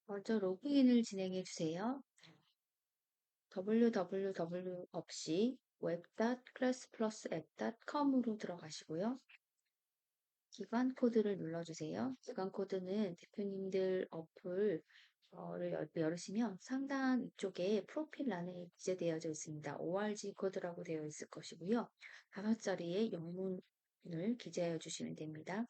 먼저 로그인을 진행해 주세요. www 없이 web.classplus.app.com으로 들어가시고요. 기관 코드를 눌러주세요. 기관 코드는 대표님들 어플을 열으시면 상단 위쪽에 프로필란에 기재되어져 있습니다. ORG 코드라고 되어 있을 것이고요. 5자리의 영문을 기재해 주시면 됩니다.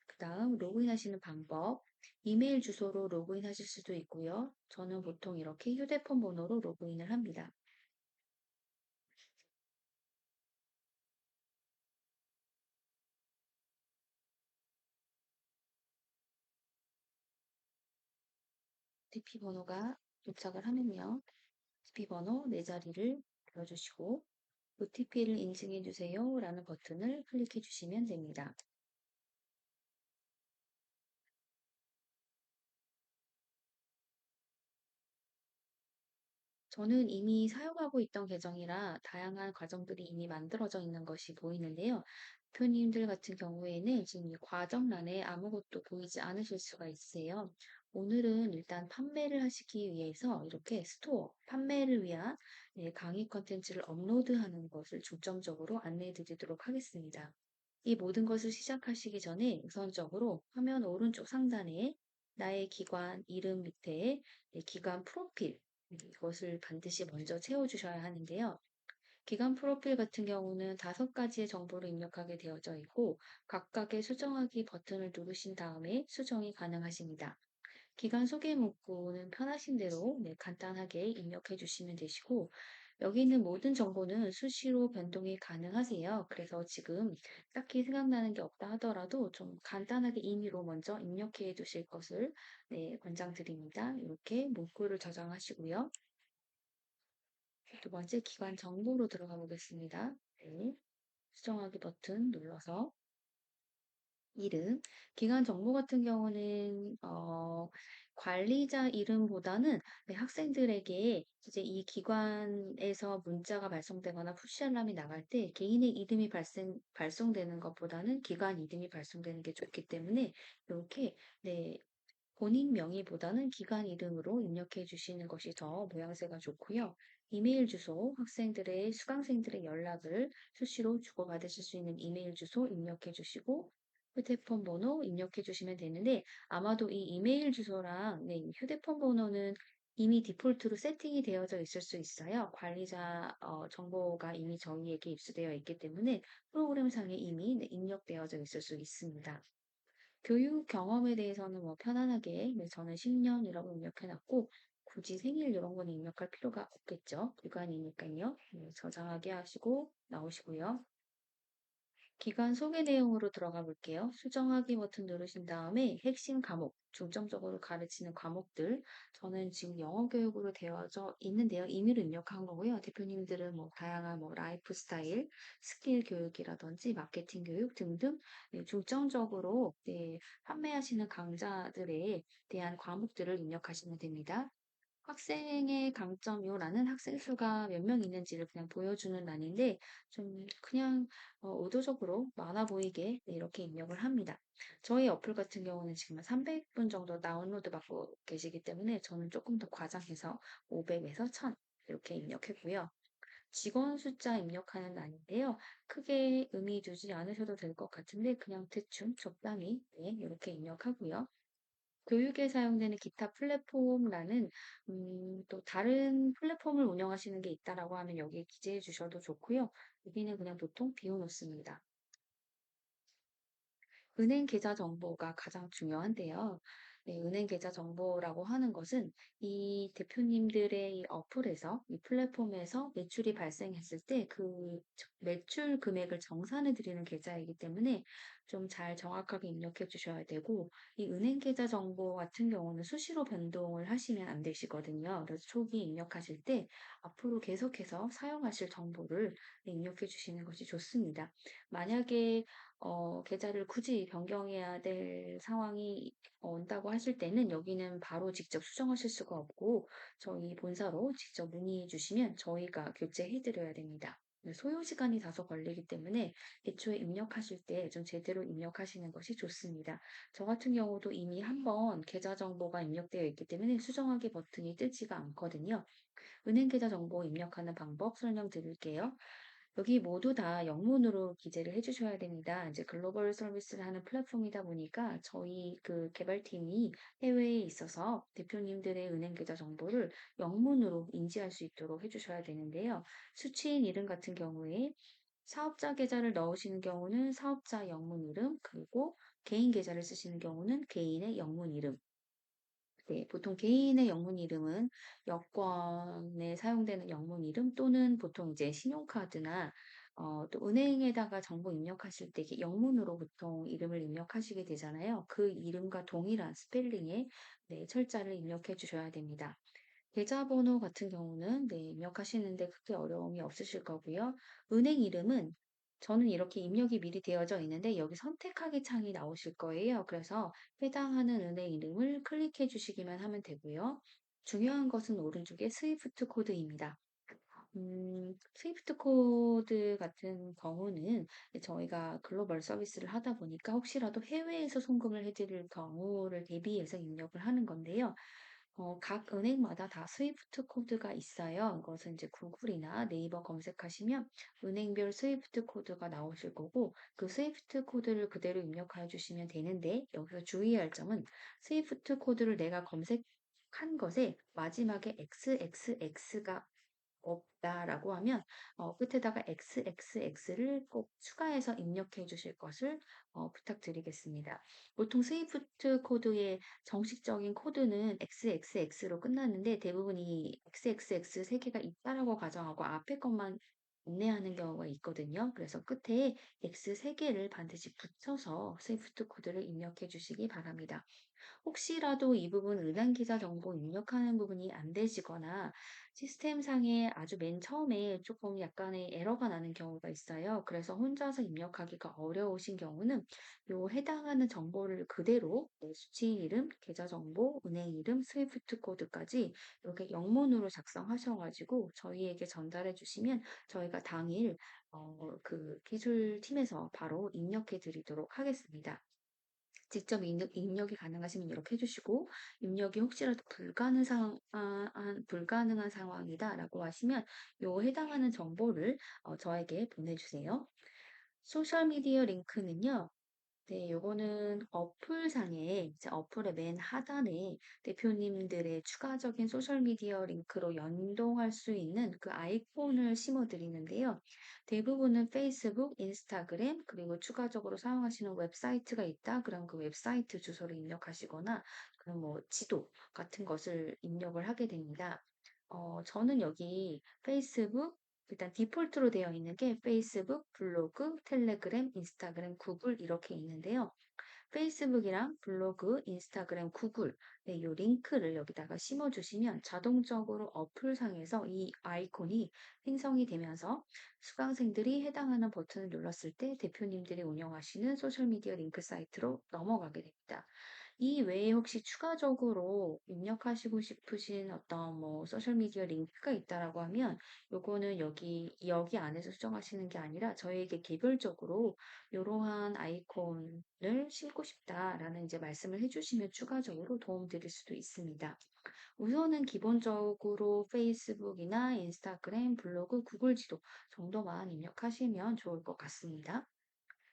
그 다음 로그인하시는 방법, 이메일 주소로 로그인하실 수도 있고요. 저는 보통 이렇게 휴대폰 번호로 로그인을 합니다. OTP 번호가 도착을 하면요. OTP 번호 4자리를 눌러주시고 OTP를 인증해 주세요 라는 버튼을 클릭해 주시면 됩니다. 저는 이미 사용하고 있던 계정이라 다양한 과정들이 이미 만들어져 있는 것이 보이는데요. 대표님들 같은 경우에는 지금 이 과정란에 아무것도 보이지 않으실 수가 있으세요. 오늘은 일단 판매를 하시기 위해서 이렇게 스토어, 판매를 위한 강의 컨텐츠를 업로드하는 것을 중점적으로 안내해 드리도록 하겠습니다. 이 모든 것을 시작하시기 전에 우선적으로 화면 오른쪽 상단에 나의 기관 이름 밑에 기관 프로필 이것을 반드시 먼저 채워주셔야 하는데요. 기관 프로필 같은 경우는 5가지의 정보를 입력하게 되어져 있고 각각의 수정하기 버튼을 누르신 다음에 수정이 가능하십니다. 기간 소개 문구는 편하신 대로 간단하게 입력해 주시면 되시고 여기 있는 모든 정보는 수시로 변동이 가능하세요. 그래서 지금 딱히 생각나는 게 없다 하더라도 좀 간단하게 임의로 먼저 입력해 두실 것을 권장드립니다. 이렇게 문구를 저장하시고요. 두 번째 기관 정보로 들어가 보겠습니다. 네, 수정하기 버튼 눌러서 이름, 기관 정보 같은 경우는 관리자 이름보다는 학생들에게 이제 이 기관에서 문자가 발송되거나 푸시 알람이 나갈 때 개인의 이름이 발송되는 것보다는 기관 이름이 발송되는 게 좋기 때문에 이렇게 본인 명의보다는 기관 이름으로 입력해 주시는 것이 더 모양새가 좋고요. 이메일 주소, 학생들의, 수강생들의 연락을 수시로 주고받으실 수 있는 이메일 주소 입력해 주시고, 휴대폰 번호 입력해 주시면 되는데, 아마도 이 이메일 주소랑 이 휴대폰 번호는 이미 디폴트로 세팅이 되어져 있을 수 있어요. 관리자 정보가 이미 저희에게 입수되어 있기 때문에 프로그램상에 이미 입력되어져 있을 수 있습니다. 교육 경험에 대해서는 뭐 편안하게 저는 10년이라고 입력해 놨고 굳이 생일 이런 거는 입력할 필요가 없겠죠. 기관이니까요. 저장하게 하시고 나오시고요. 기관 소개 내용으로 들어가 볼게요. 수정하기 버튼 누르신 다음에 핵심 과목, 중점적으로 가르치는 과목들. 저는 지금 영어 교육으로 되어져 있는데요. 임의로 입력한 거고요. 대표님들은 뭐 다양한 뭐 라이프 스타일, 스킬 교육이라든지 마케팅 교육 등등 중점적으로 판매하시는 강좌들에 대한 과목들을 입력하시면 됩니다. 학생의 강점요라는 학생 수가 몇 명 있는지를 그냥 보여주는 란인데 좀 그냥 의도적으로 많아 보이게 이렇게 입력을 합니다. 저희 어플 같은 경우는 지금 300분 정도 다운로드 받고 계시기 때문에 저는 조금 더 과장해서 500에서 1000 이렇게 입력했고요. 직원 숫자 입력하는 란인데요. 크게 의미 두지 않으셔도 될 것 같은데 그냥 대충 적당히 이렇게 입력하고요. 교육에 사용되는 기타 플랫폼란은 또 다른 플랫폼을 운영하시는 게 있다라고 하면 여기에 기재해 주셔도 좋고요. 여기는 그냥 보통 비워놓습니다. 은행 계좌 정보가 가장 중요한데요. 은행 계좌 정보라고 하는 것은 이 대표님들의 이 어플에서, 이 플랫폼에서 매출이 발생했을 때 그 매출 금액을 정산해 드리는 계좌이기 때문에 좀 잘 정확하게 입력해 주셔야 되고, 이 은행 계좌 정보 같은 경우는 수시로 변동을 하시면 안 되시거든요. 그래서 초기 입력하실 때 앞으로 계속해서 사용하실 정보를 입력해 주시는 것이 좋습니다. 만약에 계좌를 굳이 변경해야 될 상황이 온다고 하실 때는 여기는 바로 직접 수정하실 수가 없고 저희 본사로 직접 문의해 주시면 저희가 교체해 드려야 됩니다. 네, 소요 시간이 다소 걸리기 때문에 애초에 입력하실 때 좀 제대로 입력하시는 것이 좋습니다. 저 같은 경우도 이미 한번 계좌 정보가 입력되어 있기 때문에 수정하기 버튼이 뜨지가 않거든요. 은행 계좌 정보 입력하는 방법 설명드릴게요. 여기 모두 다 영문으로 기재를 해 주셔야 됩니다. 이제 글로벌 서비스를 하는 플랫폼이다 보니까 저희 그 개발팀이 해외에 있어서 대표님들의 은행 계좌 정보를 영문으로 인지할 수 있도록 해 주셔야 되는데요. 수취인 이름 같은 경우에 사업자 계좌를 넣으시는 경우는 사업자 영문 이름, 그리고 개인 계좌를 쓰시는 경우는 개인의 영문 이름, 네, 보통 개인의 영문 이름은 여권에 사용되는 영문 이름 또는 보통 이제 신용카드나 또 은행에다가 정보 입력하실 때 이렇게 영문으로 보통 이름을 입력하시게 되잖아요. 그 이름과 동일한 스펠링의 네, 철자를 입력해 주셔야 됩니다. 계좌번호 같은 경우는 네, 입력하시는데 크게 어려움이 없으실 거고요. 은행 이름은 저는 이렇게 입력이 미리 되어져 있는데 여기 선택하기 창이 나오실 거예요. 그래서 해당하는 은행 이름을 클릭해 주시기만 하면 되고요. 중요한 것은 오른쪽에 스위프트 코드입니다. 스위프트 코드 같은 경우는 저희가 글로벌 서비스를 하다 보니까 혹시라도 해외에서 송금을 해드릴 경우를 대비해서 입력을 하는 건데요. 각 은행마다 다 스위프트 코드가 있어요. 이것은 이제 구글이나 네이버 검색하시면 은행별 스위프트 코드가 나오실 거고 그 스위프트 코드를 그대로 입력해 주시면 되는데 여기서 주의할 점은 스위프트 코드를 내가 검색한 것에 마지막에 XXX가 없다라고 하면 끝에다가 XXX를 꼭 추가해서 입력해 주실 것을 부탁드리겠습니다. 보통 스위프트 코드의 정식적인 코드는 XXX로 끝나는데 대부분 이 XXX 세 개가 있다라고 가정하고 앞에 것만 안내하는 경우가 있거든요. 그래서 끝에 X 세 개를 반드시 붙여서 스위프트 코드를 입력해 주시기 바랍니다. 혹시라도 이 부분 은행 계좌 정보 입력하는 부분이 안 되시거나 시스템상에 아주 맨 처음에 조금 약간의 에러가 나는 경우가 있어요. 그래서 혼자서 입력하기가 어려우신 경우는 요 해당하는 정보를 그대로 내 수취인 이름, 계좌 정보, 은행 이름, 스위프트 코드까지 이렇게 영문으로 작성하셔가지고 저희에게 전달해 주시면 저희가 당일 그 기술팀에서 바로 입력해 드리도록 하겠습니다. 직접 입력이 가능하시면 이렇게 해 주시고 입력이 혹시라도 불가능한 상황이다라고 하시면 요 해당하는 정보를 저에게 보내주세요. 소셜 미디어 링크는요. 네, 요거는 어플상에 이제 어플의 맨 하단에 대표님들의 추가적인 소셜 미디어 링크로 연동할 수 있는 그 아이콘을 심어 드리는데요. 대부분은 페이스북, 인스타그램, 그리고 추가적으로 사용하시는 웹사이트가 있다. 그럼 그 웹사이트 주소를 입력하시거나 그럼 뭐 지도 같은 것을 입력을 하게 됩니다. 저는 여기 페이스북, 일단 디폴트로 되어 있는 게 페이스북, 블로그, 텔레그램, 인스타그램, 구글 이렇게 있는데요. 페이스북이랑 블로그, 인스타그램, 구글, 네, 요 링크를 여기다가 심어주시면 자동적으로 어플상에서 이 아이콘이 생성이 되면서 수강생들이 해당하는 버튼을 눌렀을 때 대표님들이 운영하시는 소셜미디어 링크 사이트로 넘어가게 됩니다. 이 외에 혹시 추가적으로 입력하시고 싶으신 어떤 뭐 소셜미디어 링크가 있다라고 하면 요거는 여기 안에서 수정하시는 게 아니라 저희에게 개별적으로 이러한 아이콘을 심고 싶다라는 이제 말씀을 해주시면 추가적으로 도움 드릴 수도 있습니다. 우선은 기본적으로 페이스북이나 인스타그램, 블로그, 구글 지도 정도만 입력하시면 좋을 것 같습니다.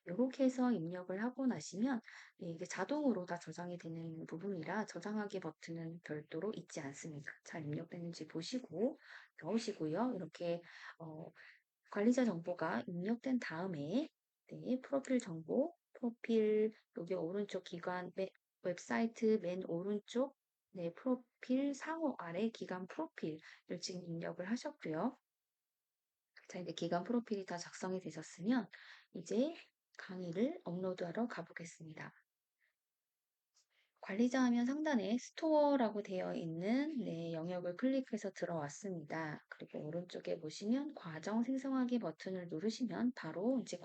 요렇게 해서 입력을 하고 나시면 네, 이게 자동으로 다 저장이 되는 부분이라 저장하기 버튼은 별도로 있지 않습니다. 잘 입력됐는지 보시고 넣으시고요. 이렇게 어, 관리자 정보가 입력된 다음에 네, 프로필 정보, 프로필 여기 오른쪽 웹사이트 맨 오른쪽 네, 프로필 상호 아래 기관 프로필을 지금 입력을 하셨고요. 자, 이제 기관 프로필이 다 작성이 되셨으면 이제 강의를 업로드하러 가보겠습니다. 관리자 화면 상단에 스토어라고 되어 있는 네, 영역을 클릭해서 들어왔습니다. 그리고 오른쪽에 보시면 과정 생성하기 버튼을 누르시면 바로 이제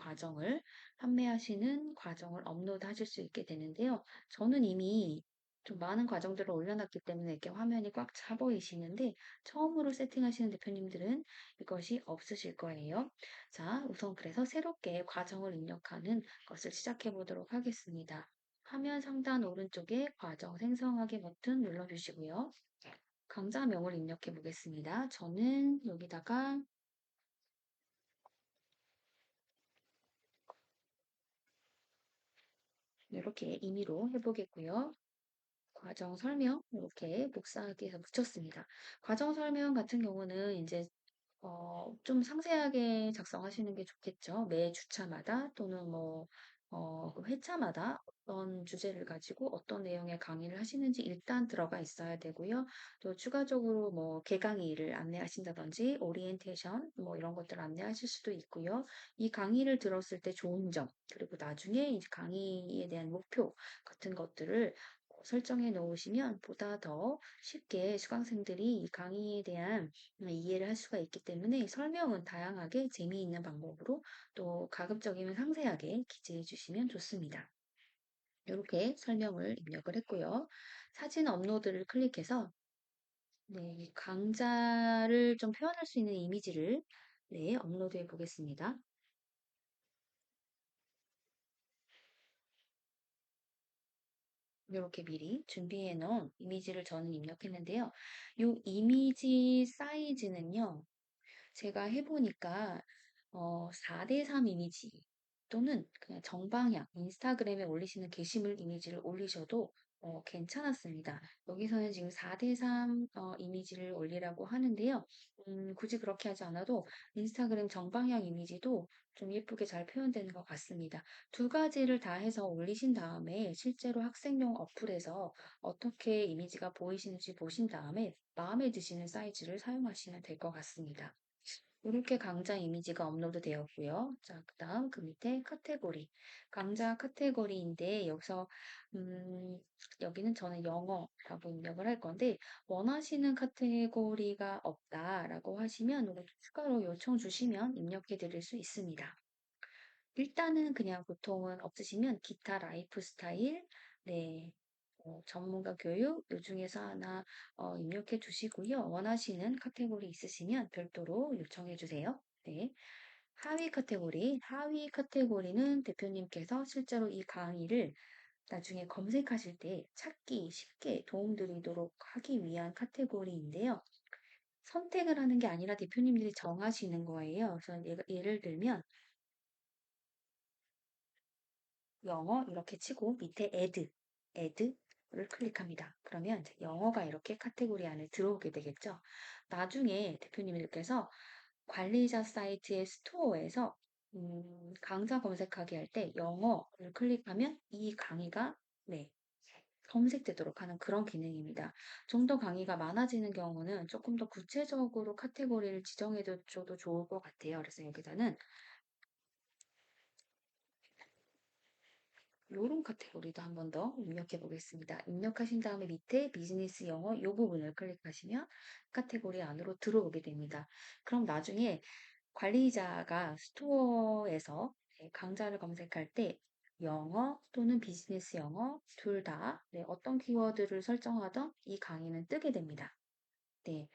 판매하시는 과정을 업로드 하실 수 있게 되는데요. 저는 이미 좀 많은 과정들을 올려놨기 때문에 이렇게 화면이 꽉 차 보이시는데 처음으로 세팅하시는 대표님들은 이것이 없으실 거예요. 자, 우선 그래서 새롭게 과정을 입력하는 것을 시작해 보도록 하겠습니다. 화면 상단 오른쪽에 과정 생성하기 버튼 눌러주시고요. 강좌명을 입력해 보겠습니다. 저는 여기다가 이렇게 임의로 해보겠고요. 과정 설명 이렇게 복사하기해서 붙였습니다. 과정 설명 같은 경우는 이제 좀 상세하게 작성하시는 게 좋겠죠. 매 주차마다 또는 그 회차마다 어떤 주제를 가지고 어떤 내용의 강의를 하시는지 일단 들어가 있어야 되고요. 또 추가적으로 뭐 개강의를 안내하신다든지 오리엔테이션 뭐 이런 것들을 안내하실 수도 있고요. 이 강의를 들었을 때 좋은 점, 그리고 나중에 이제 강의에 대한 목표 같은 것들을 설정해 놓으시면 보다 더 쉽게 수강생들이 이 강의에 대한 이해를 할 수가 있기 때문에 설명은 다양하게 재미있는 방법으로 또 가급적이면 상세하게 기재해 주시면 좋습니다. 이렇게 설명을 입력을 했고요. 사진 업로드를 클릭해서 네, 이 강좌를 좀 표현할 수 있는 이미지를 네, 업로드해 보겠습니다. 이렇게 미리 준비해 놓은 이미지를 저는 입력했는데요. 이 이미지 사이즈는요. 제가 해보니까 4대3 이미지 또는 그냥 정방향 인스타그램에 올리시는 게시물 이미지를 올리셔도 괜찮았습니다. 여기서는 지금 4대3 이미지를 올리라고 하는데요. 굳이 그렇게 하지 않아도 인스타그램 정방향 이미지도 좀 예쁘게 잘 표현되는 것 같습니다. 두 가지를 다 해서 올리신 다음에 실제로 학생용 어플에서 어떻게 이미지가 보이시는지 보신 다음에 마음에 드시는 사이즈를 사용하시면 될 것 같습니다. 이렇게 강좌 이미지가 업로드 되었고요. 자, 그다음 그 밑에 카테고리. 강좌 카테고리인데 여기서 여기는 저는 영어라고 입력을 할 건데 원하시는 카테고리가 없다라고 하시면 이거 추가로 요청 주시면 입력해 드릴 수 있습니다. 일단은 그냥 보통은 없으시면 기타 라이프 스타일, 네, 전문가 교육, 요 중에서 하나 입력해 주시고요. 원하시는 카테고리 있으시면 별도로 요청해 주세요. 네. 하위 카테고리는 대표님께서 실제로 이 강의를 나중에 검색하실 때 찾기 쉽게 도움드리도록 하기 위한 카테고리인데요. 선택을 하는 게 아니라 대표님들이 정하시는 거예요. 그래서 예를 들면 영어 이렇게 치고 밑에 add를 클릭합니다. 그러면 이제 영어가 이렇게 카테고리 안에 들어오게 되겠죠. 나중에 대표님들께서 관리자 사이트의 스토어에서 강좌 검색하기 할 때 영어를 클릭하면 이 강의가 네, 검색되도록 하는 그런 기능입니다. 좀 더 강의가 많아지는 경우는 조금 더 구체적으로 카테고리를 지정해 줘도 좋을 것 같아요. 그래서 여기다는 요런 카테고리도 한 번 더 입력해 보겠습니다. 입력하신 다음에 밑에 비즈니스 영어 요 부분을 클릭하시면 카테고리 안으로 들어오게 됩니다. 그럼 나중에 관리자가 스토어에서 네, 강좌를 검색할 때 영어 또는 비즈니스 영어 둘 다 어떤 키워드를 설정하던 이 강의는 뜨게 됩니다. 네.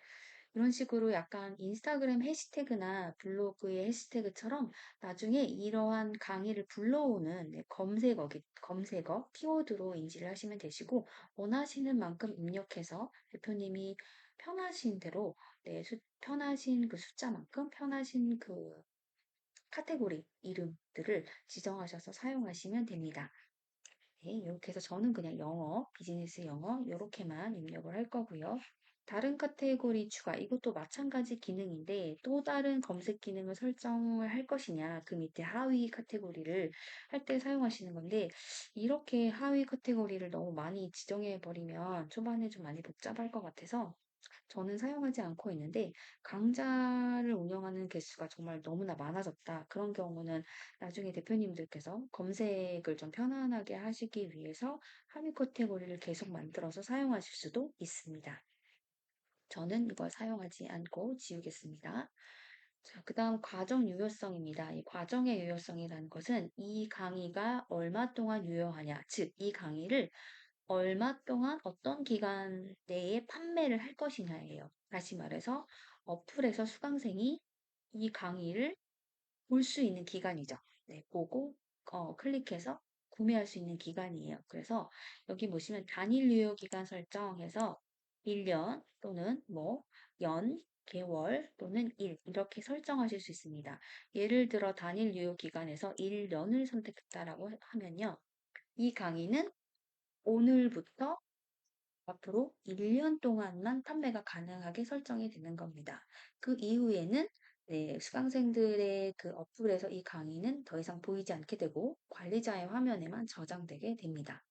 이런 식으로 약간 인스타그램 해시태그나 블로그의 해시태그처럼 나중에 이러한 강의를 불러오는 네, 검색어, 키워드로 인지를 하시면 되시고, 원하시는 만큼 입력해서 대표님이 편하신 대로, 네, 편하신 그 숫자만큼 편하신 그 카테고리 이름들을 지정하셔서 사용하시면 됩니다. 네, 이렇게 해서 저는 그냥 영어, 비즈니스 영어, 이렇게만 입력을 할 거고요. 다른 카테고리 추가, 이것도 마찬가지 기능인데 또 다른 검색 기능을 설정을 할 것이냐, 그 밑에 하위 카테고리를 할 때 사용하시는 건데, 이렇게 하위 카테고리를 너무 많이 지정해 버리면 초반에 좀 많이 복잡할 것 같아서 저는 사용하지 않고 있는데 강좌를 운영하는 개수가 정말 너무나 많아졌다. 그런 경우는 나중에 대표님들께서 검색을 좀 편안하게 하시기 위해서 하위 카테고리를 계속 만들어서 사용하실 수도 있습니다. 저는 이걸 사용하지 않고 지우겠습니다. 자, 그다음 과정 유효성입니다. 이 과정의 유효성이라는 것은 이 강의가 얼마 동안 유효하냐, 즉 이 강의를 얼마 동안 어떤 기간 내에 판매를 할 것이냐예요. 다시 말해서 어플에서 수강생이 이 강의를 볼 수 있는 기간이죠. 네, 보고 클릭해서 구매할 수 있는 기간이에요. 그래서 여기 보시면 단일 유효 기간 설정해서 1년 또는 뭐 연, 개월 또는 일 이렇게 설정하실 수 있습니다. 예를 들어 단일 유효 기간에서 1년을 선택했다라고 하면요. 이 강의는 오늘부터 앞으로 1년 동안만 판매가 가능하게 설정이 되는 겁니다. 그 이후에는 네, 수강생들의 그 어플에서 이 강의는 더 이상 보이지 않게 되고 관리자의 화면에만 저장되게 됩니다.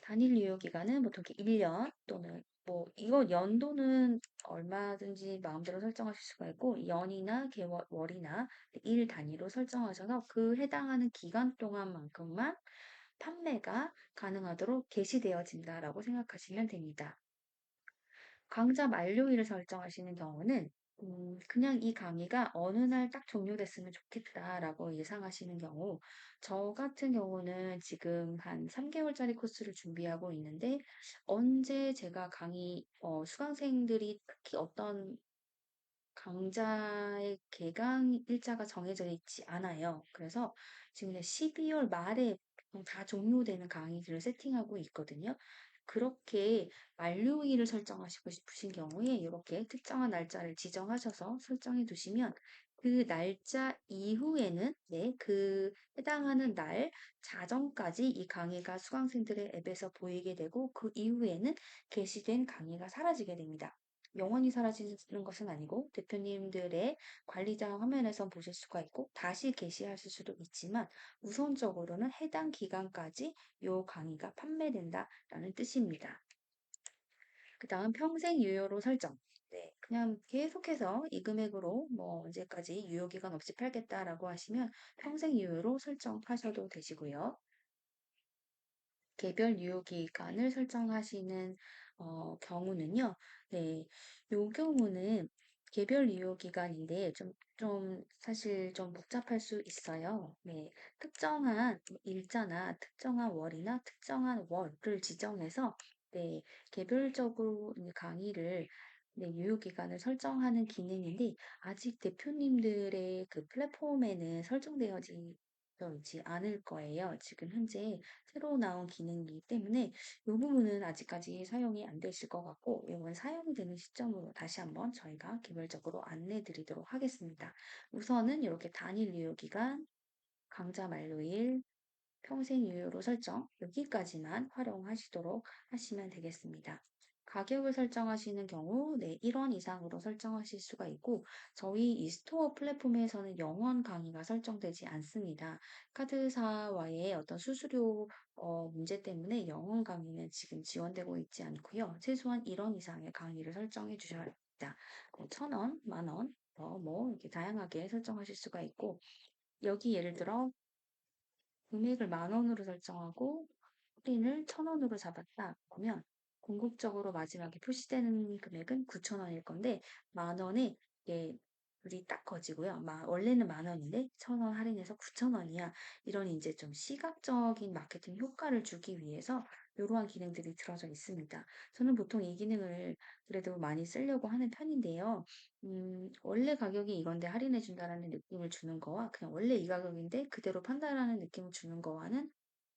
단일 유효 기간은 보통 1년 또는 뭐 이거 연도는 얼마든지 마음대로 설정하실 수가 있고 연이나 개월, 월이나 일 단위로 설정하셔서 그 해당하는 기간 동안만큼만 판매가 가능하도록 게시되어진다라고 생각하시면 됩니다. 강좌 만료일을 설정하시는 경우는 그냥 이 강의가 어느 날 딱 종료됐으면 좋겠다라고 예상하시는 경우, 저 같은 경우는 지금 한 3개월짜리 코스를 준비하고 있는데, 언제 제가 수강생들이 특히 어떤 강좌의 개강 일자가 정해져 있지 않아요. 그래서 지금 12월 말에 보통 다 종료되는 강의들을 세팅하고 있거든요. 그렇게 만료일을 설정하시고 싶으신 경우에 이렇게 특정한 날짜를 지정하셔서 설정해 두시면 그 날짜 이후에는 네, 그 해당하는 날 자정까지 이 강의가 수강생들의 앱에서 보이게 되고 그 이후에는 게시된 강의가 사라지게 됩니다. 영원히 사라지는 것은 아니고 대표님들의 관리자 화면에서 보실 수가 있고 다시 게시하실 수도 있지만 우선적으로는 해당 기간까지 이 강의가 판매된다라는 뜻입니다. 그 다음 평생 유효로 설정. 네, 그냥 계속해서 이 금액으로 뭐 언제까지 유효 기간 없이 팔겠다라고 하시면 평생 유효로 설정하셔도 되시고요. 개별 유효 기간을 설정하시는 경우는요. 네, 요 경우는 개별 유효 기간인데 좀 사실 좀 복잡할 수 있어요. 네, 특정한 일자나 특정한 월이나 특정한 월을 지정해서 네, 개별적으로 이 강의를 네, 유효 기간을 설정하는 기능인데 아직 대표님들의 그 플랫폼에는 설정되어지 있지 않을 거예요. 지금 현재 새로 나온 기능이기 때문에 이 부분은 아직까지 사용이 안 되실 것 같고 이건 사용이 되는 시점으로 다시 한번 저희가 개별적으로 안내 드리도록 하겠습니다. 우선은 이렇게 단일 유효 기간, 강좌 만료일, 평생 유효로 설정 여기까지만 활용하시도록 하시면 되겠습니다. 가격을 설정하시는 경우 네, 1원 이상으로 설정하실 수가 있고 저희 이 스토어 플랫폼에서는 영원 강의가 설정되지 않습니다. 카드사와의 어떤 수수료 문제 때문에 영원 강의는 지금 지원되고 있지 않고요. 최소한 1원 이상의 강의를 설정해 주셔야 합니다. 1,000원, 만원, 뭐 이렇게 다양하게 설정하실 수가 있고 여기 예를 들어 금액을 10,000원으로 설정하고 할인을 1,000원으로 잡았다. 그러면 궁극적으로 마지막에 표시되는 금액은 9,000원일 건데 10,000원에 이게 불이 딱 꺼지고요. 원래는 10,000원인데 1,000원 할인해서 9,000원이야. 이런 이제 좀 시각적인 마케팅 효과를 주기 위해서 이러한 기능들이 들어져 있습니다. 저는 보통 이 기능을 그래도 많이 쓰려고 하는 편인데요. 원래 가격이 이건데 할인해 준다라는 느낌을 주는 거와 그냥 원래 이 가격인데 그대로 판다라는 느낌을 주는 거와는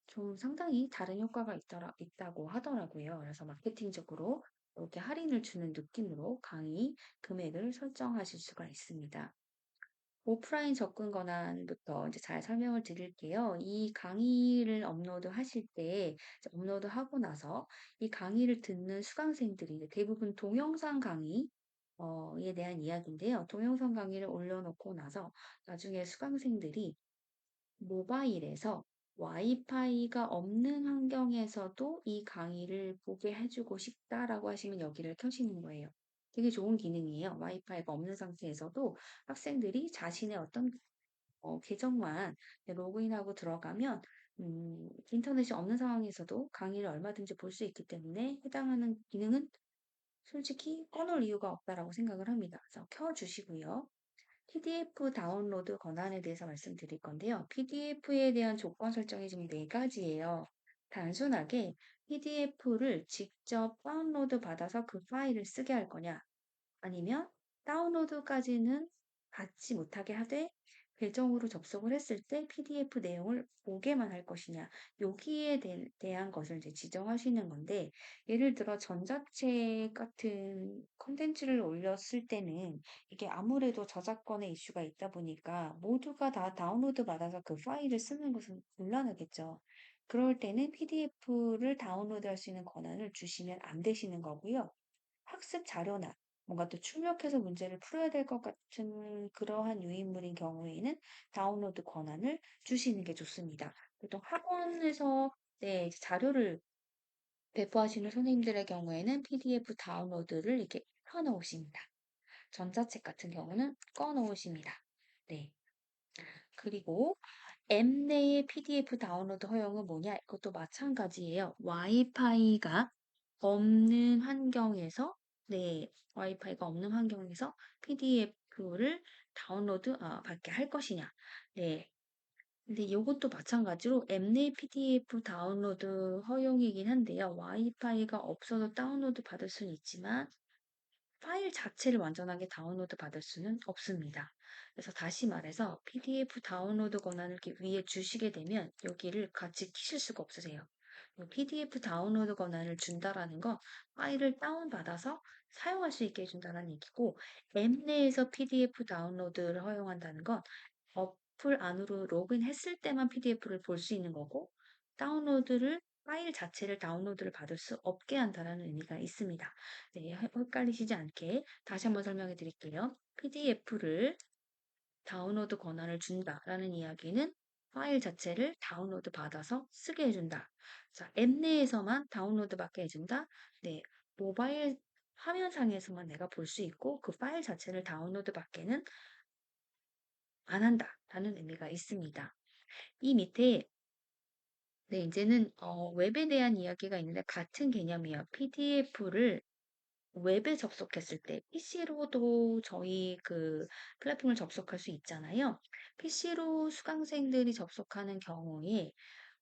좀 상당히 다른 효과가 있다고 하더라고요. 그래서 마케팅적으로 이렇게 할인을 주는 느낌으로 강의 금액을 설정하실 수가 있습니다. 오프라인 접근 권한부터 이제 잘 설명을 드릴게요. 이 강의를 업로드 하실 때, 이제 업로드하고 나서 이 강의를 듣는 수강생들이 이제 대부분 동영상 강의에 대한 이야기인데요. 동영상 강의를 올려놓고 나서 나중에 수강생들이 모바일에서 와이파이가 없는 환경에서도 이 강의를 보게 해주고 싶다라고 하시면 여기를 켜시는 거예요. 되게 좋은 기능이에요. 와이파이가 없는 상태에서도 학생들이 자신의 어떤 계정만 로그인하고 들어가면 인터넷이 없는 상황에서도 강의를 얼마든지 볼 수 있기 때문에 해당하는 기능은 솔직히 꺼놓을 이유가 없다라고 생각을 합니다. 그래서 켜주시고요. PDF 다운로드 권한에 대해서 말씀드릴 건데요. PDF에 대한 조건 설정이 지금 네 가지예요. 단순하게 PDF를 직접 다운로드 받아서 그 파일을 쓰게 할 거냐, 아니면 다운로드까지는 받지 못하게 하되 계정으로 접속을 했을 때 PDF 내용을 보게만 할 것이냐. 여기에 대한 것을 이제 지정하시는 건데, 예를 들어 전자책 같은 콘텐츠를 올렸을 때는 이게 아무래도 저작권의 이슈가 있다 보니까 모두가 다 다운로드 받아서 그 파일을 쓰는 것은 곤란하겠죠. 그럴 때는 PDF를 다운로드할 수 있는 권한을 주시면 안 되시는 거고요. 학습 자료나 뭔가 또 출력해서 문제를 풀어야 될 것 같은 그러한 유인물인 경우에는 다운로드 권한을 주시는 게 좋습니다. 보통 학원에서 네, 자료를 배포하시는 선생님들의 경우에는 PDF 다운로드를 이렇게 켜놓으십니다. 전자책 같은 경우는 꺼놓으십니다. 네. 그리고 앱 내의 PDF 다운로드 허용은 뭐냐? 이것도 마찬가지예요. 와이파이가 없는 환경에서, 네, 와이파이가 없는 환경에서 PDF를 받게 할 것이냐. 네. 근데 이것도 마찬가지로 앱 내 PDF 다운로드 허용이긴 한데요. 와이파이가 없어도 다운로드 받을 수는 있지만 파일 자체를 완전하게 다운로드 받을 수는 없습니다. 그래서 다시 말해서 PDF 다운로드 권한을 이렇게 위에 주시게 되면 여기를 같이 키실 수가 없으세요. PDF 다운로드 권한을 준다라는 건 파일을 다운받아서 사용할 수 있게 해준다는 얘기고, 앱 내에서 PDF 다운로드를 허용한다는 건 어플 안으로 로그인했을 때만 PDF를 볼 수 있는 거고, 파일 자체를 다운로드를 받을 수 없게 한다는 의미가 있습니다. 네, 헷갈리시지 않게 다시 한번 설명해 드릴게요. PDF를 다운로드 권한을 준다라는 이야기는 파일 자체를 다운로드 받아서 쓰게 해준다. 자, 앱 내에서만 다운로드 받게 해준다. 네, 모바일 화면상에서만 내가 볼 수 있고 그 파일 자체를 다운로드 받게는 안 한다라는 의미가 있습니다. 이 밑에 네, 이제는 웹에 대한 이야기가 있는데 같은 개념이에요. PDF를 웹에 접속했을 때 PC로도 저희 그 플랫폼을 접속할 수 있잖아요. PC로 수강생들이 접속하는 경우에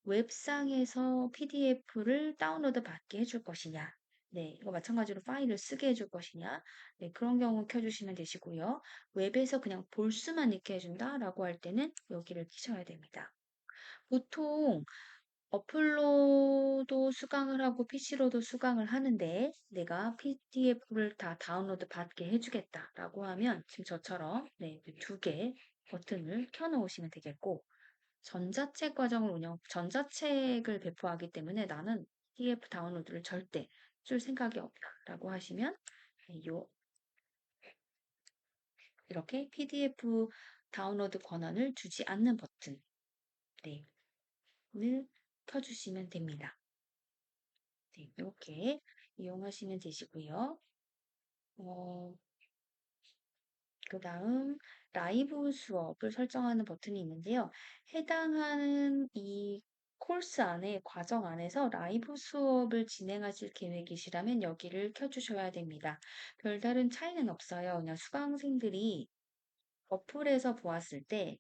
웹상에서 PDF를 다운로드 받게 해줄 것이냐. 네, 이거 마찬가지로 파일을 쓰게 해줄 것이냐. 네, 그런 경우 켜주시면 되시고요. 웹에서 그냥 볼 수만 있게 해준다라고 할 때는 여기를 키셔야 됩니다. 보통 어플로도 수강을 하고 PC로도 수강을 하는데 내가 PDF를 다 다운로드 받게 해주겠다라고 하면 지금 저처럼 네, 두 개 버튼을 켜놓으시면 되겠고, 전자책을 배포하기 때문에 나는 PDF 다운로드를 절대 줄 생각이 없다라고 하시면 네, 이렇게 PDF 다운로드 권한을 주지 않는 버튼 네, 을 켜주시면 됩니다. 네, 이렇게 이용하시면 되시고요. 어, 그 다음 라이브 수업을 설정하는 버튼이 있는데요. 해당하는 이 코र्스 안에 과정 안에서 라이브 수업을 진행하실 계획이시라면 여기를 켜주셔야 됩니다. 별다른 차이는 없어요. 그냥 수강생들이 어플에서 보았을 때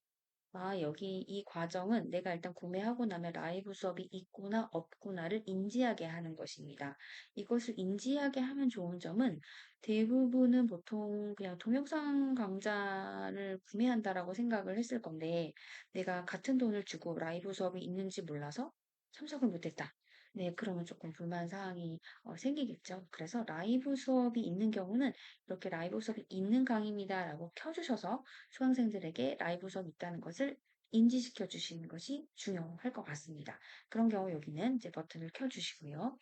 여기 이 과정은 내가 일단 구매하고 나면 라이브 수업이 있구나, 없구나를 인지하게 하는 것입니다. 이것을 인지하게 하면 좋은 점은 대부분은 보통 그냥 동영상 강좌를 구매한다라고 생각을 했을 건데, 내가 같은 돈을 주고 라이브 수업이 있는지 몰라서 참석을 못했다. 네, 그러면 조금 불만 사항이 생기겠죠. 그래서 라이브 수업이 있는 경우는 이렇게 라이브 수업이 있는 강의입니다라고 켜주셔서 수강생들에게 라이브 수업이 있다는 것을 인지시켜 주시는 것이 중요할 것 같습니다. 그런 경우 여기는 이제 버튼을 켜주시고요.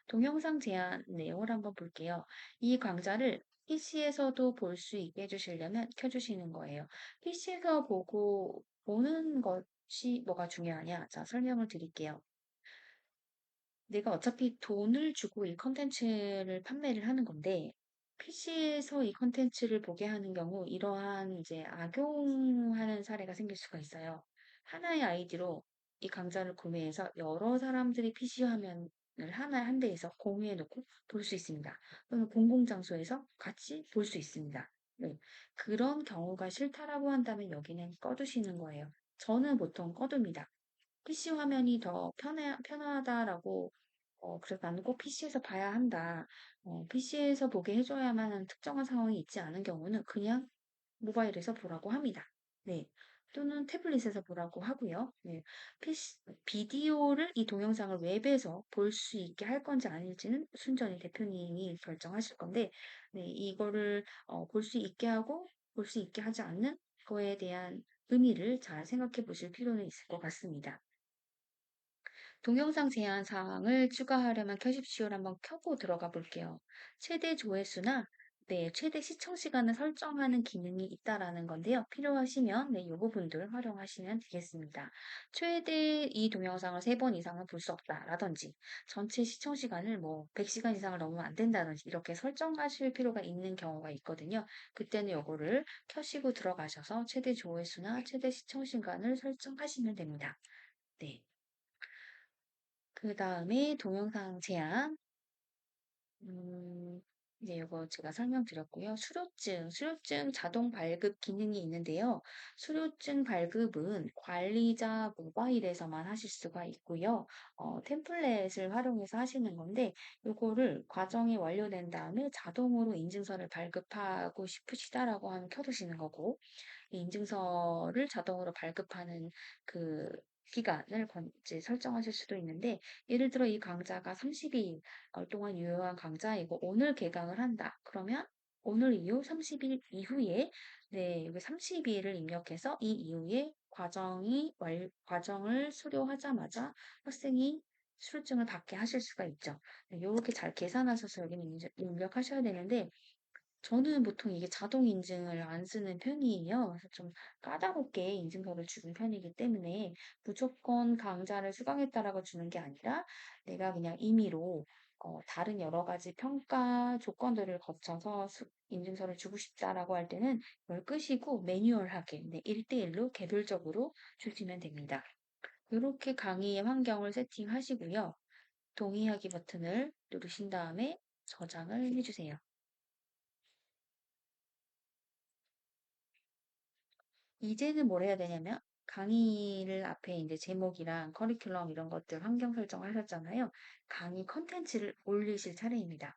동영상 제한 내용을 한번 볼게요. 이 강좌를 PC에서도 볼 수 있게 해주시려면 켜주시는 거예요. PC에서 보는 것이 뭐가 중요하냐? 자, 설명을 드릴게요. 내가 어차피 돈을 주고 이 컨텐츠를 판매를 하는 건데, PC에서 이 컨텐츠를 보게 하는 경우 이러한 이제 악용하는 사례가 생길 수가 있어요. 하나의 아이디로 이 강좌를 구매해서 여러 사람들이 PC 화면을 한 대에서 공유해 놓고 볼 수 있습니다. 또는 공공장소에서 같이 볼 수 있습니다. 네. 그런 경우가 싫다라고 한다면 여기는 꺼두시는 거예요. 저는 보통 꺼둡니다. PC 화면이 더 편하다라고 그래서 나는 꼭 PC에서 봐야 한다. PC에서 보게 해줘야만 하는 특정한 상황이 있지 않은 경우는 그냥 모바일에서 보라고 합니다. 네. 또는 태블릿에서 보라고 하고요. 네. 비디오를 이 동영상을 웹에서 볼 수 있게 할 건지 아닐지는 순전히 대표님이 결정하실 건데, 네, 이거를 볼 수 있게 하고 볼 수 있게 하지 않는 거에 대한 의미를 잘 생각해 보실 필요는 있을 것 같습니다. 동영상 제한 사항을 추가하려면 켜십시오를 한번 켜고 들어가 볼게요. 최대 조회수나 네, 최대 시청 시간을 설정하는 기능이 있다라는 건데요. 필요하시면 네, 이 부분들 활용하시면 되겠습니다. 최대 이 동영상을 3번 이상은 볼 수 없다라든지 전체 시청 시간을 뭐 100시간 이상을 넘으면 안 된다든지 이렇게 설정하실 필요가 있는 경우가 있거든요. 그때는 요거를 켜시고 들어가셔서 최대 조회수나 최대 시청 시간을 설정하시면 됩니다. 네. 그 다음에 동영상 제한, 음, 이제 이거 제가 설명드렸고요. 수료증 자동 발급 기능이 있는데요. 수료증 발급은 관리자 모바일에서만 하실 수가 있고요. 템플릿을 활용해서 하시는 건데, 요거를 과정이 완료된 다음에 자동으로 인증서를 발급하고 싶으시다라고 하면 켜두시는 거고, 이 인증서를 자동으로 발급하는 그 기간을 이제 설정하실 수도 있는데, 예를 들어 이 강좌가 30일 동안 유효한 강좌이고, 오늘 개강을 한다. 그러면 오늘 이후 30일 이후에, 네, 여기 30일을 입력해서 이 이후에 과정을 수료하자마자 학생이 수료증을 받게 하실 수가 있죠. 이렇게 잘 계산하셔서 여기는 입력하셔야 되는데, 저는 보통 이게 자동 인증을 안 쓰는 편이에요. 그래서 좀 까다롭게 인증서를 주는 편이기 때문에 무조건 강좌를 수강했다라고 주는 게 아니라 내가 그냥 임의로 다른 여러 가지 평가 조건들을 거쳐서 인증서를 주고 싶다라고 할 때는 이걸 끄시고 매뉴얼하게 1대1로 개별적으로 주시면 됩니다. 이렇게 강의의 환경을 세팅하시고요. 동의하기 버튼을 누르신 다음에 저장을 해주세요. 이제는 뭘 해야 되냐면 강의를 앞에 이제 제목이랑 커리큘럼 이런 것들 환경 설정하셨잖아요. 강의 컨텐츠를 올리실 차례입니다.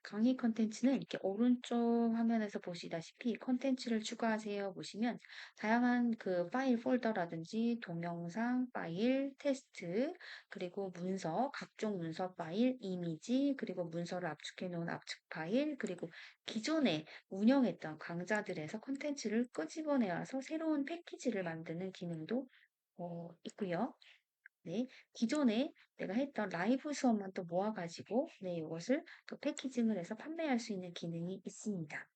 강의 컨텐츠는 이렇게 오른쪽 화면에서 보시다시피 컨텐츠를 추가하세요 보시면 다양한 그 파일 폴더라든지 동영상 파일, 테스트, 그리고 문서, 각종 문서 파일, 이미지, 그리고 문서를 압축해 놓은 압축 파일, 그리고 기존에 운영했던 강좌들에서 콘텐츠를 끄집어내와서 새로운 패키지를 만드는 기능도 있고요. 네, 기존에 내가 했던 라이브 수업만 또 모아가지고 네, 이것을 또 패키징을 해서 판매할 수 있는 기능이 있습니다.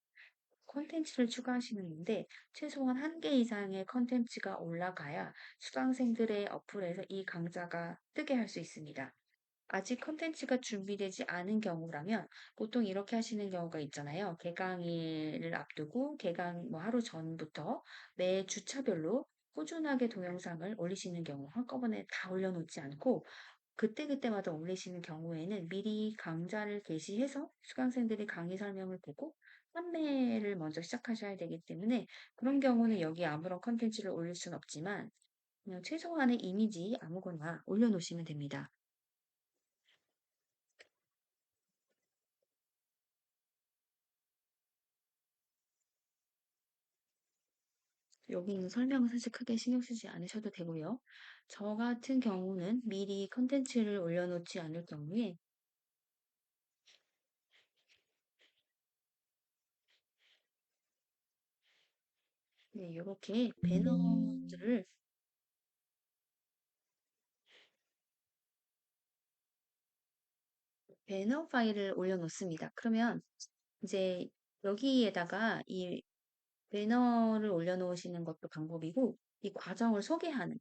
콘텐츠를 추가하시는데 최소한 1개 이상의 콘텐츠가 올라가야 수강생들의 어플에서 이 강좌가 뜨게 할 수 있습니다. 아직 컨텐츠가 준비되지 않은 경우라면 보통 이렇게 하시는 경우가 있잖아요. 개강일을 앞두고 개강 뭐 하루 전부터 매 주차별로 꾸준하게 동영상을 올리시는 경우 한꺼번에 다 올려놓지 않고 그때그때마다 올리시는 경우에는 미리 강좌를 게시해서 수강생들이 강의 설명을 보고 판매를 먼저 시작하셔야 되기 때문에 그런 경우는 여기 아무런 컨텐츠를 올릴 수는 없지만 그냥 최소한의 이미지 아무거나 올려놓으시면 됩니다. 여기 있는 설명은 사실 크게 신경 쓰지 않으셔도 되고요. 저 같은 경우는 미리 컨텐츠를 올려놓지 않을 경우에 네, 이렇게 배너 파일을 올려놓습니다. 그러면 이제 여기에다가 이 배너를 올려놓으시는 것도 방법이고 이 과정을 소개하는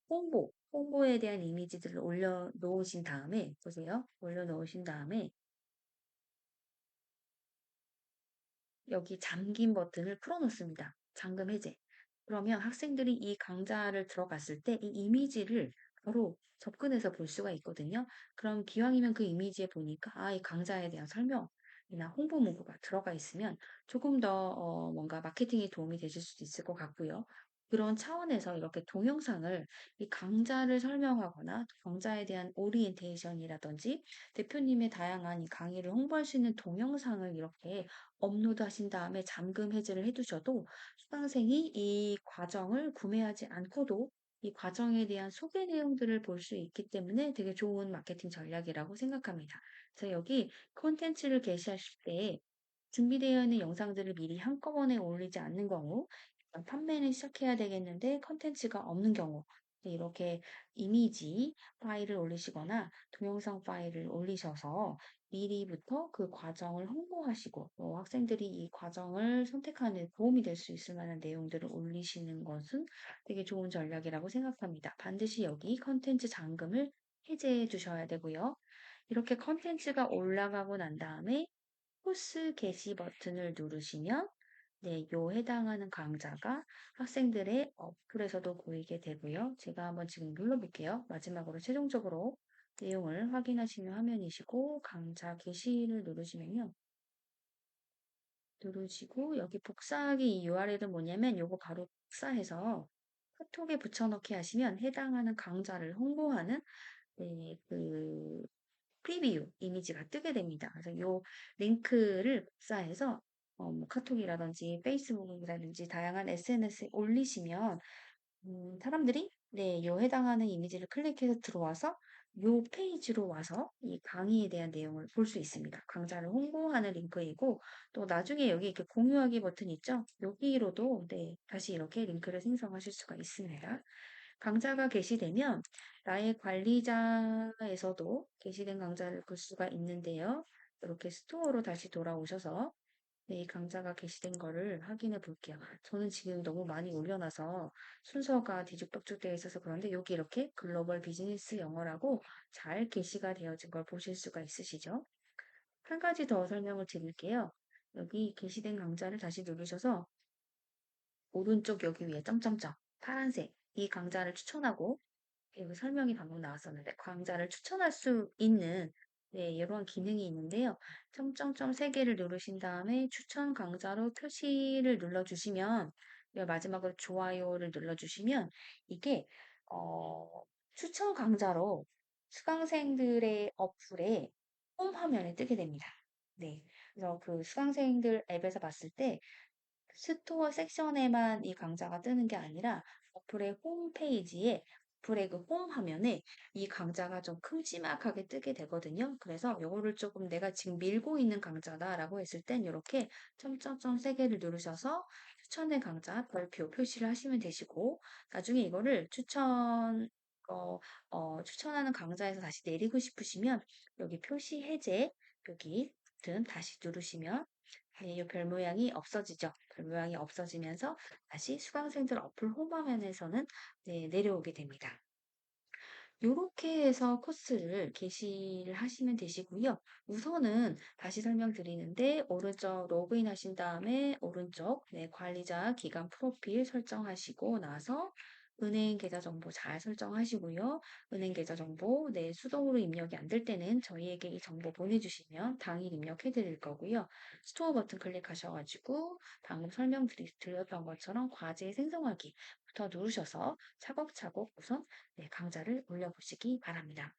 홍보에 대한 이미지들을 올려놓으신 다음에 보세요. 올려놓으신 다음에 여기 잠김 버튼을 풀어놓습니다. 잠금 해제. 그러면 학생들이 이 강좌를 들어갔을 때 이 이미지를 바로 접근해서 볼 수가 있거든요. 그럼 기왕이면 그 이미지에 보니까 이 강좌에 대한 설명이나 홍보 문구가 들어가 있으면 조금 더 뭔가 마케팅에 도움이 되실 수도 있을 것 같고요. 그런 차원에서 이렇게 동영상을 이 강좌를 설명하거나 강좌에 대한 오리엔테이션이라든지 대표님의 다양한 이 강의를 홍보할 수 있는 동영상을 이렇게 업로드하신 다음에 잠금 해제를 해 두셔도 수강생이 이 과정을 구매하지 않고도 이 과정에 대한 소개 내용들을 볼 수 있기 때문에 되게 좋은 마케팅 전략이라고 생각합니다. 그래서 여기 콘텐츠를 게시하실 때 준비되어 있는 영상들을 미리 한꺼번에 올리지 않는 경우, 일단 판매는 시작해야 되겠는데 컨텐츠가 없는 경우, 네, 이렇게 이미지 파일을 올리시거나 동영상 파일을 올리셔서 미리부터 그 과정을 홍보하시고 또 학생들이 이 과정을 선택하는 데 도움이 될 수 있을 만한 내용들을 올리시는 것은 되게 좋은 전략이라고 생각합니다. 반드시 여기 컨텐츠 잠금을 해제해 주셔야 되고요. 이렇게 컨텐츠가 올라가고 난 다음에 코스 게시 버튼을 누르시면 네, 요 해당하는 강좌가 학생들의 어플에서도 보이게 되고요. 제가 한번 지금 눌러볼게요. 마지막으로 최종적으로 내용을 확인하시는 화면이시고 강좌 게시를 누르시면요. 누르시고 여기 복사하기 이 URL은 뭐냐면 요거 바로 복사해서 카톡에 붙여넣기 하시면 해당하는 강좌를 홍보하는 네, 그 프리뷰 이미지가 뜨게 됩니다. 그래서 요 링크를 복사해서 뭐 카톡이라든지 페이스북이라든지 다양한 SNS에 올리시면 사람들이 네, 요 해당하는 이미지를 클릭해서 들어와서 요 페이지로 와서 이 강의에 대한 내용을 볼 수 있습니다. 강좌를 홍보하는 링크이고 또 나중에 여기 이렇게 공유하기 버튼 있죠? 여기로도 네, 다시 이렇게 링크를 생성하실 수가 있습니다. 강좌가 게시되면 나의 관리자에서도 게시된 강좌를 볼 수가 있는데요. 이렇게 스토어로 다시 돌아오셔서 네, 이 강좌가 게시된 거를 확인해 볼게요. 저는 지금 너무 많이 올려놔서 순서가 뒤죽박죽 되어 있어서 그런데 여기 이렇게 글로벌 비즈니스 영어라고 잘 게시가 되어진 걸 보실 수가 있으시죠? 한 가지 더 설명을 드릴게요. 여기 게시된 강좌를 다시 누르셔서 오른쪽 여기 위에 점점점 파란색 이 강좌를 추천하고 여기 설명이 방금 나왔었는데 강좌를 추천할 수 있는 네, 이런 기능이 있는데요. 점점점 3개를 누르신 다음에 추천 강좌로 표시를 눌러주시면 마지막으로 좋아요를 눌러주시면 이게 어, 추천 강좌로 수강생들의 어플에 홈 화면에 뜨게 됩니다. 네, 그래서 그 수강생들 앱에서 봤을 때 스토어 섹션에만 이 강좌가 뜨는 게 아니라 어플의 홈페이지에 어플의 그 홈 화면에 이 강좌가 좀 큼지막하게 뜨게 되거든요. 그래서 요거를 조금 내가 지금 밀고 있는 강좌다라고 했을 땐 이렇게 점점점 3개를 누르셔서 추천의 강좌 별표 표시를 하시면 되시고 나중에 이거를 추천하는 강좌에서 다시 내리고 싶으시면 여기 표시 해제 여기 버튼 다시 누르시면 네, 이 별 모양이 없어지죠. 별 모양이 없어지면서 다시 수강생들 어플 홈 화면에서는 네, 내려오게 됩니다. 요렇게 해서 코스를 게시를 하시면 되시고요. 우선은 다시 설명드리는데 오른쪽 로그인 하신 다음에 오른쪽 네, 관리자 기간 프로필 설정하시고 나서 은행 계좌 정보 잘 설정하시고요. 은행 계좌 정보 네, 수동으로 입력이 안 될 때는 저희에게 이 정보 보내주시면 당일 입력해 드릴 거고요. 스토어 버튼 클릭하셔가지고 방금 설명드렸던 것처럼 과제 생성하기부터 누르셔서 차곡차곡 우선 네, 강좌를 올려보시기 바랍니다.